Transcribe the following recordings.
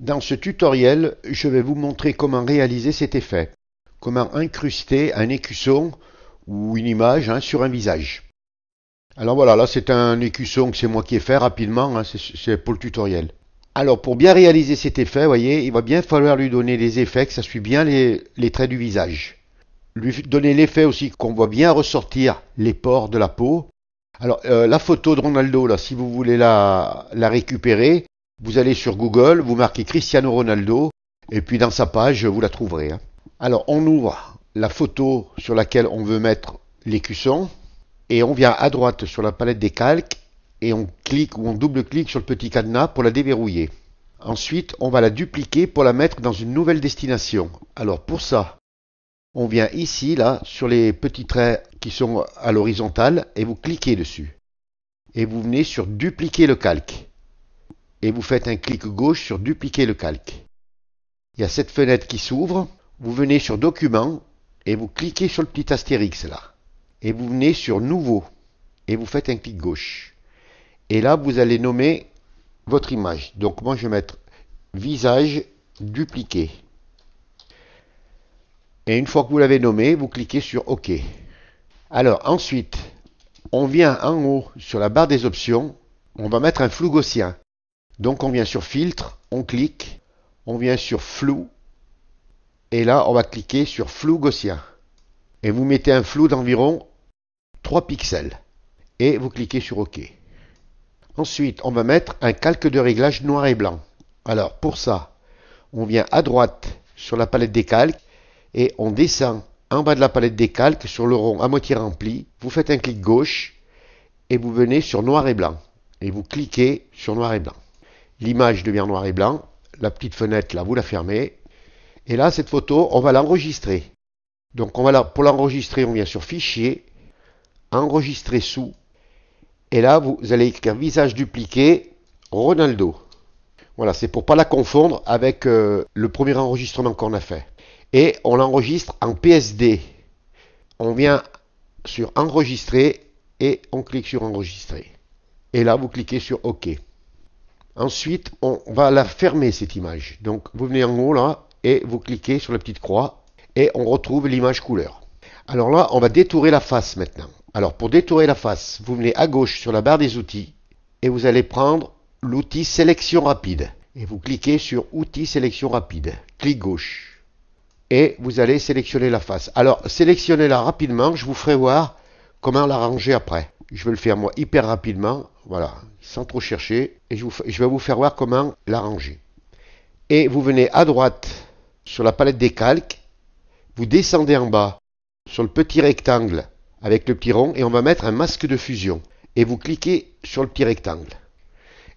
Dans ce tutoriel, je vais vous montrer comment réaliser cet effet. Comment incruster un écusson ou une image sur un visage. Alors voilà, là c'est un écusson que c'est moi qui ai fait rapidement, c'est pour le tutoriel. Alors pour bien réaliser cet effet, vous voyez, il va bien falloir lui donner des effets, que ça suit bien les traits du visage. Lui donner l'effet aussi qu'on voit bien ressortir les pores de la peau. Alors la photo de Ronaldo, là, si vous voulez la récupérer, vous allez sur Google, vous marquez Cristiano Ronaldo, et puis dans sa page, vous la trouverez. Alors on ouvre la photo sur laquelle on veut mettre l'écusson, et on vient à droite sur la palette des calques, et on clique ou on double-clique sur le petit cadenas pour la déverrouiller. Ensuite, on va la dupliquer pour la mettre dans une nouvelle destination. Alors pour ça, on vient ici, là, sur les petits traits qui sont à l'horizontale, et vous cliquez dessus. Et vous venez sur dupliquer le calque. Et vous faites un clic gauche sur dupliquer le calque. Il y a cette fenêtre qui s'ouvre. Vous venez sur document et vous cliquez sur le petit astérix là. Et vous venez sur nouveau et vous faites un clic gauche. Et là, vous allez nommer votre image. Donc moi, je vais mettre visage dupliqué. Et une fois que vous l'avez nommé, vous cliquez sur OK. Alors ensuite, on vient en haut sur la barre des options. On va mettre un flou gaussien. Donc on vient sur filtre, on clique, on vient sur flou, et là on va cliquer sur flou gaussien. Et vous mettez un flou d'environ 3 pixels. Et vous cliquez sur OK. Ensuite, on va mettre un calque de réglage noir et blanc. Alors pour ça, on vient à droite sur la palette des calques, et on descend en bas de la palette des calques sur le rond à moitié rempli. Vous faites un clic gauche, et vous venez sur noir et blanc. Et vous cliquez sur noir et blanc. L'image devient noir et blanc, la petite fenêtre là, vous la fermez. Et là, cette photo, on va l'enregistrer. Donc pour l'enregistrer, on vient sur Fichier, Enregistrer sous. Et là, vous allez écrire visage dupliqué, Ronaldo. Voilà, c'est pour ne pas la confondre avec le premier enregistrement qu'on a fait. Et on l'enregistre en PSD. On vient sur Enregistrer et on clique sur Enregistrer. Et là, vous cliquez sur OK. Ensuite, on va la fermer cette image. Donc, vous venez en haut là et vous cliquez sur la petite croix et on retrouve l'image couleur. Alors là, on va détourer la face maintenant. Alors, pour détourer la face, vous venez à gauche sur la barre des outils et vous allez prendre l'outil sélection rapide. Et vous cliquez sur outil sélection rapide. Clic gauche. Et vous allez sélectionner la face. Alors, sélectionnez-la rapidement. Je vous ferai voir comment la ranger après. Je vais le faire moi hyper rapidement. Voilà, sans trop chercher, et je vais vous faire voir comment l'arranger. Et vous venez à droite sur la palette des calques, vous descendez en bas sur le petit rectangle avec le petit rond, et on va mettre un masque de fusion. Et vous cliquez sur le petit rectangle.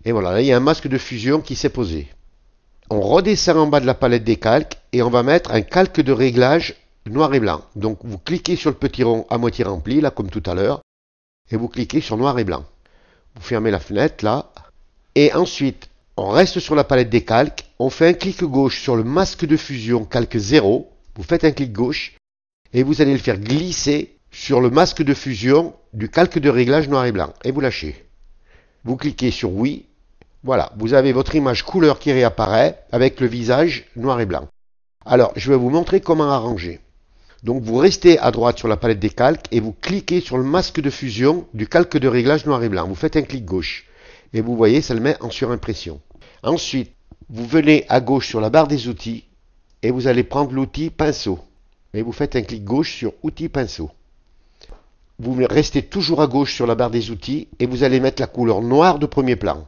Et voilà, là il y a un masque de fusion qui s'est posé. On redescend en bas de la palette des calques, et on va mettre un calque de réglage noir et blanc. Donc vous cliquez sur le petit rond à moitié rempli, là comme tout à l'heure, et vous cliquez sur noir et blanc. Vous fermez la fenêtre là, et ensuite on reste sur la palette des calques, on fait un clic gauche sur le masque de fusion calque 0, vous faites un clic gauche, et vous allez le faire glisser sur le masque de fusion du calque de réglage noir et blanc, et vous lâchez. Vous cliquez sur oui, voilà, vous avez votre image couleur qui réapparaît avec le visage noir et blanc. Alors, je vais vous montrer comment arranger. Donc vous restez à droite sur la palette des calques et vous cliquez sur le masque de fusion du calque de réglage noir et blanc. Vous faites un clic gauche et vous voyez, ça le met en surimpression. Ensuite, vous venez à gauche sur la barre des outils et vous allez prendre l'outil pinceau. Et vous faites un clic gauche sur outil pinceau. Vous restez toujours à gauche sur la barre des outils et vous allez mettre la couleur noire de premier plan.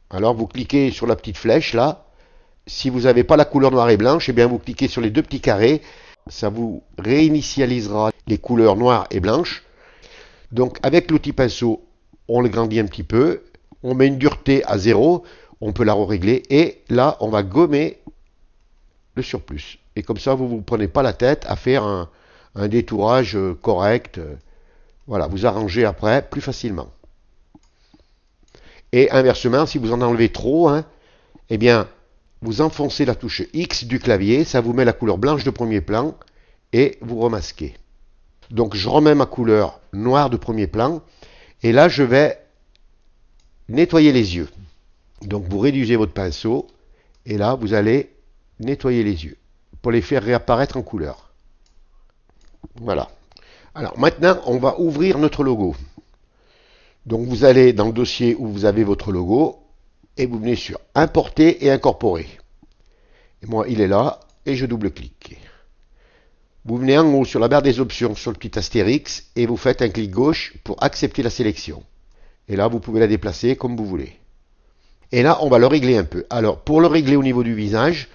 Alors vous cliquez sur la petite flèche là. Si vous n'avez pas la couleur noire et blanche, eh bien vous cliquez sur les deux petits carrés. Ça vous réinitialisera les couleurs noires et blanches. Donc avec l'outil pinceau, on le grandit un petit peu, on met une dureté à 0, on peut la régler, et là on va gommer le surplus. Et comme ça, vous ne vous prenez pas la tête à faire un détourage correct. Voilà, vous arrangez après plus facilement. Et inversement, si vous en enlevez trop, eh bien, vous enfoncez la touche X du clavier, ça vous met la couleur blanche de premier plan et vous remasquez. Donc je remets ma couleur noire de premier plan et là je vais nettoyer les yeux. Donc vous réduisez votre pinceau Et là, vous allez nettoyer les yeux pour les faire réapparaître en couleur. Voilà. Alors maintenant, on va ouvrir notre logo. Donc vous allez dans le dossier où vous avez votre logo et vous venez sur Importer et incorporer. Et moi, il est là et je double-clique. Vous venez en haut sur la barre des options sur le petit astérix et vous faites un clic gauche pour accepter la sélection. Et là, vous pouvez la déplacer comme vous voulez. Et là, on va le régler un peu. Alors, pour le régler au niveau du visage,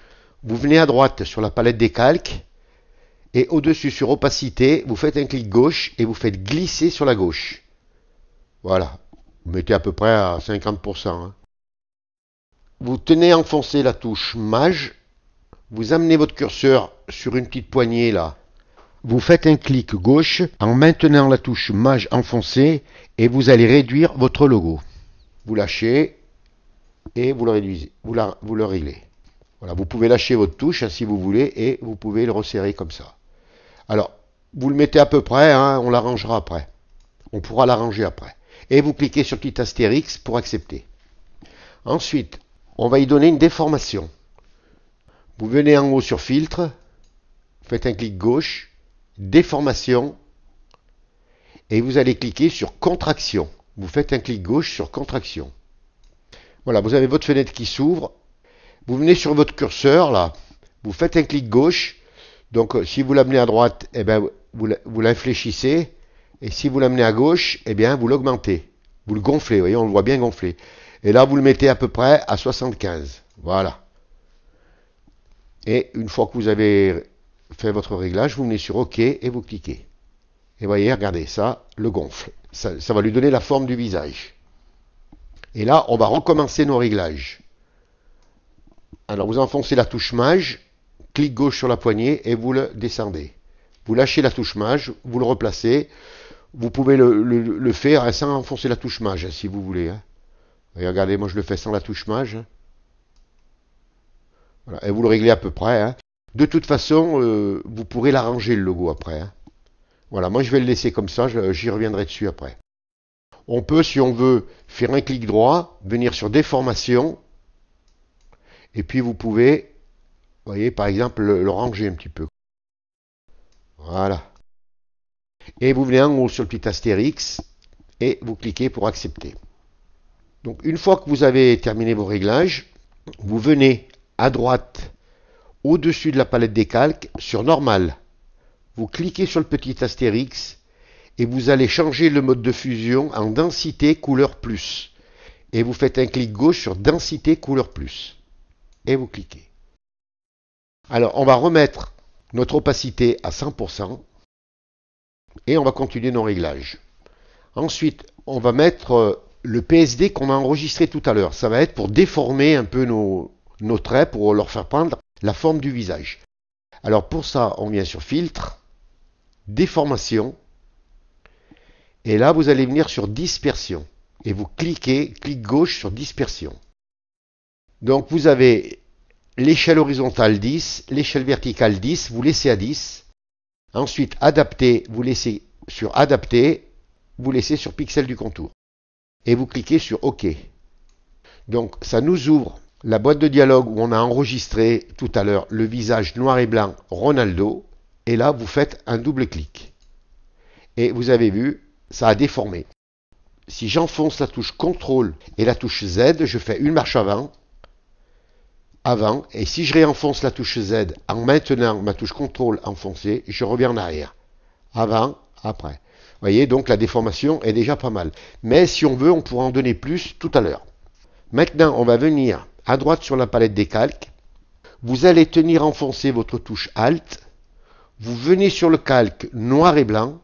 vous venez à droite sur la palette des calques et au-dessus sur opacité, vous faites un clic gauche et vous faites glisser sur la gauche. Voilà. Vous mettez à peu près à 50%. Hein. Vous tenez enfoncé la touche Mage. Vous amenez votre curseur sur une petite poignée là. Vous faites un clic gauche en maintenant la touche Mage enfoncée et vous allez réduire votre logo. Vous lâchez et vous le réduisez. Vous le réglez. Voilà, vous pouvez lâcher votre touche hein, si vous voulez et vous pouvez le resserrer comme ça. Alors, vous le mettez à peu près, hein, on l'arrangera après. On pourra l'arranger après. Et vous cliquez sur petit astérix pour accepter. Ensuite, on va y donner une déformation. Vous venez en haut sur filtre, faites un clic gauche, déformation, et vous allez cliquer sur contraction. Vous faites un clic gauche sur contraction. Voilà, vous avez votre fenêtre qui s'ouvre. Vous venez sur votre curseur, là, vous faites un clic gauche. Donc, si vous l'amenez à droite, eh bien, vous l'infléchissez. Et si vous l'amenez à gauche, eh bien, vous l'augmentez. Vous le gonflez, vous voyez, on le voit bien gonfler. Et là, vous le mettez à peu près à 75. Voilà. Et une fois que vous avez fait votre réglage, vous venez sur OK et vous cliquez. Et voyez, regardez, ça le gonfle. Ça va lui donner la forme du visage. Et là, on va recommencer nos réglages. Alors, vous enfoncez la touche Mage, clic gauche sur la poignée et vous le descendez. Vous lâchez la touche Mage, vous le replacez. Vous pouvez le faire sans enfoncer la touche Mage, si vous voulez. Hein. Et regardez, moi je le fais sans la touche Mage. Voilà, et vous le réglez à peu près. Hein. De toute façon, vous pourrez l'arranger le logo après. Hein. Voilà, moi je vais le laisser comme ça, j'y reviendrai dessus après. On peut, si on veut, faire un clic droit, venir sur Déformation, et puis vous pouvez, vous voyez, par exemple, le ranger un petit peu. Voilà. Et vous venez en haut sur le petit astérix, et vous cliquez pour accepter. Donc une fois que vous avez terminé vos réglages, vous venez à droite, au-dessus de la palette des calques, sur Normal. Vous cliquez sur le petit astérix, et vous allez changer le mode de fusion en densité couleur plus. Et vous faites un clic gauche sur densité couleur plus. Et vous cliquez. Alors, on va remettre notre opacité à 100%. Et on va continuer nos réglages. Ensuite, on va mettre le PSD qu'on a enregistré tout à l'heure. Ça va être pour déformer un peu nos traits, pour leur faire prendre la forme du visage. Alors pour ça, on vient sur Filtre, Déformation. Et là, vous allez venir sur Dispersion. Et vous cliquez, clic gauche sur Dispersion. Donc vous avez l'échelle horizontale 10, l'échelle verticale 10, vous laissez à 10. Ensuite, Adapter, vous laissez sur Adapter, vous laissez sur Pixel du contour. Et vous cliquez sur OK. Donc ça nous ouvre la boîte de dialogue où on a enregistré tout à l'heure le visage noir et blanc Ronaldo. Et là, vous faites un double clic. Et vous avez vu, ça a déformé. Si j'enfonce la touche CTRL et la touche Z, je fais une marche avant. Et si je réenfonce la touche Z en maintenant ma touche CTRL enfoncée, je reviens en arrière. Avant, après. Vous voyez, donc la déformation est déjà pas mal. Mais si on veut, on pourra en donner plus tout à l'heure. Maintenant, on va venir à droite sur la palette des calques. Vous allez tenir enfoncé votre touche Alt. Vous venez sur le calque noir et blanc.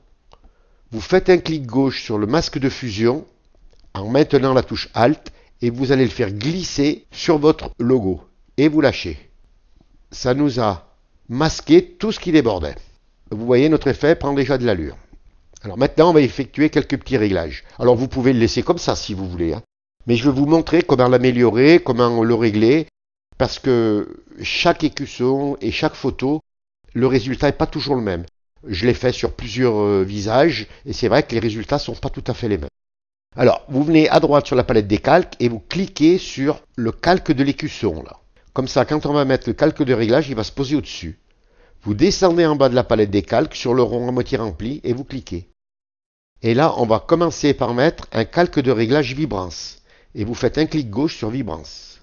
Vous faites un clic gauche sur le masque de fusion en maintenant la touche Alt et vous allez le faire glisser sur votre logo. Et vous lâchez. Ça nous a masqué tout ce qui débordait. Vous voyez, notre effet prend déjà de l'allure. Alors maintenant, on va effectuer quelques petits réglages. Alors vous pouvez le laisser comme ça si vous voulez. Hein. Mais je vais vous montrer comment l'améliorer, comment le régler. Parce que chaque écusson et chaque photo, le résultat n'est pas toujours le même. Je l'ai fait sur plusieurs visages et c'est vrai que les résultats ne sont pas tout à fait les mêmes. Alors, vous venez à droite sur la palette des calques et vous cliquez sur le calque de l'écusson là. Comme ça, quand on va mettre le calque de réglage, il va se poser au-dessus. Vous descendez en bas de la palette des calques sur le rond à moitié rempli et vous cliquez. Et là, on va commencer par mettre un calque de réglage vibrance. Et vous faites un clic gauche sur vibrance.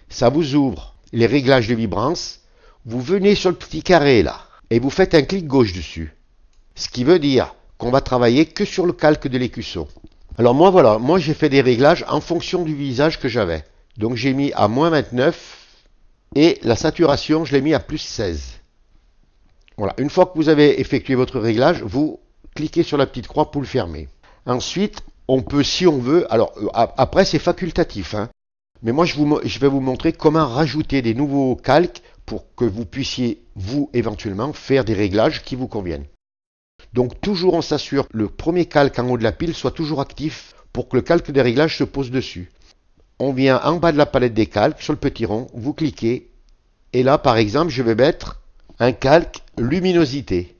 Ça vous ouvre les réglages de vibrance. Vous venez sur le petit carré là et vous faites un clic gauche dessus. Ce qui veut dire qu'on va travailler que sur le calque de l'écusson. Alors moi voilà, moi j'ai fait des réglages en fonction du visage que j'avais. Donc j'ai mis à moins 29 et la saturation je l'ai mis à plus 16. Voilà, une fois que vous avez effectué votre réglage, vous cliquez sur la petite croix pour le fermer. Ensuite, on peut, si on veut, alors après c'est facultatif, hein, mais moi je vais vous montrer comment rajouter des nouveaux calques pour que vous puissiez, vous, éventuellement, faire des réglages qui vous conviennent. Donc toujours on s'assure que le premier calque en haut de la pile soit toujours actif pour que le calque des réglages se pose dessus. On vient en bas de la palette des calques, sur le petit rond, vous cliquez, et là par exemple je vais mettre un calque luminosité.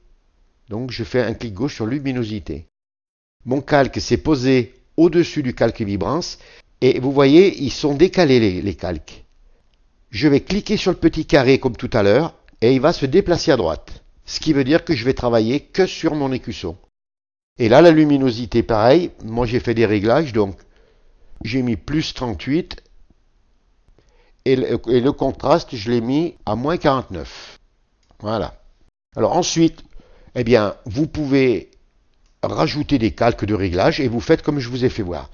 Donc je fais un clic gauche sur luminosité. Mon calque s'est posé au-dessus du calque vibrance, et vous voyez, ils sont décalés les calques. Je vais cliquer sur le petit carré comme tout à l'heure, et il va se déplacer à droite. Ce qui veut dire que je vais travailler que sur mon écusson. Et là, la luminosité, pareil, moi j'ai fait des réglages, donc j'ai mis plus 38, et le contraste, je l'ai mis à moins 49. Voilà. Alors ensuite, eh bien, vous pouvez rajouter des calques de réglage, et vous faites comme je vous ai fait voir.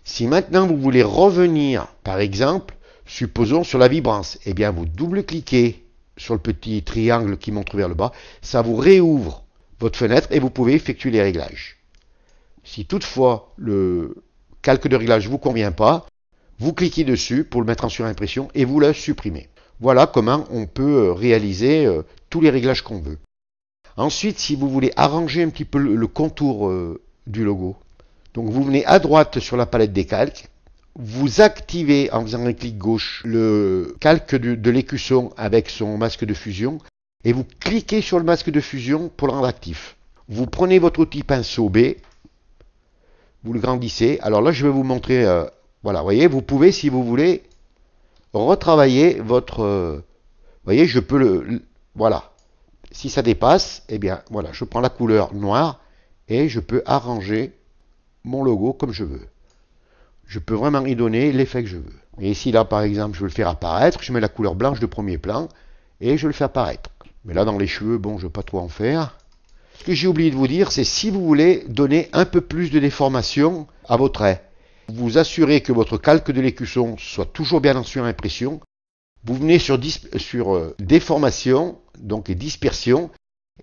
Si maintenant vous voulez revenir, par exemple, supposons sur la vibrance, eh bien vous double-cliquez sur le petit triangle qui montre vers le bas, ça vous réouvre votre fenêtre et vous pouvez effectuer les réglages. Si toutefois le calque de réglage ne vous convient pas, vous cliquez dessus pour le mettre en surimpression et vous le supprimez. Voilà comment on peut réaliser tous les réglages qu'on veut. Ensuite, si vous voulez arranger un petit peu le contour du logo, donc vous venez à droite sur la palette des calques, vous activez en faisant un clic gauche le calque de l'écusson avec son masque de fusion et vous cliquez sur le masque de fusion pour le rendre actif. Vous prenez votre outil pinceau B, vous le grandissez. Alors là, je vais vous montrer, voilà, vous voyez, vous pouvez, si vous voulez, retravailler votre, vous voyez, je peux voilà. Si ça dépasse, eh bien, voilà, je prends la couleur noire et je peux arranger mon logo comme je veux. Je peux vraiment y donner l'effet que je veux. Et ici, là, par exemple, je veux le faire apparaître. Je mets la couleur blanche de premier plan et je le fais apparaître. Mais là, dans les cheveux, bon, je ne veux pas trop en faire. Ce que j'ai oublié de vous dire, c'est si vous voulez donner un peu plus de déformation à vos traits, vous assurez que votre calque de l'écusson soit toujours bien en surimpression. Vous venez sur déformation, donc dispersion.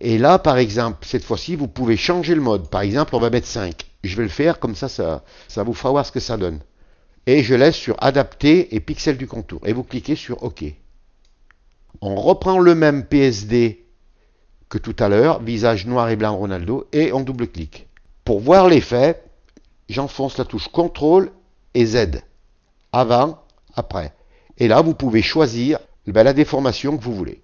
Et là, par exemple, cette fois-ci, vous pouvez changer le mode. Par exemple, on va mettre 5. Je vais le faire, comme ça vous fera voir ce que ça donne. Et je laisse sur adapter et pixels du contour. Et vous cliquez sur OK. On reprend le même PSD que tout à l'heure, visage noir et blanc Ronaldo, et on double-clique. Pour voir l'effet, j'enfonce la touche CTRL et Z. Avant, après. Et là, vous pouvez choisir la déformation que vous voulez.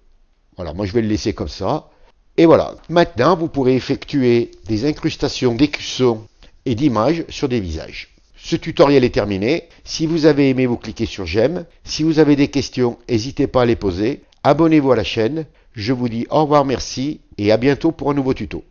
Voilà, moi je vais le laisser comme ça. Et voilà, maintenant vous pourrez effectuer des incrustations d'écussons et d'images sur des visages. Ce tutoriel est terminé. Si vous avez aimé, vous cliquez sur j'aime. Si vous avez des questions, n'hésitez pas à les poser. Abonnez-vous à la chaîne. Je vous dis au revoir, merci et à bientôt pour un nouveau tuto.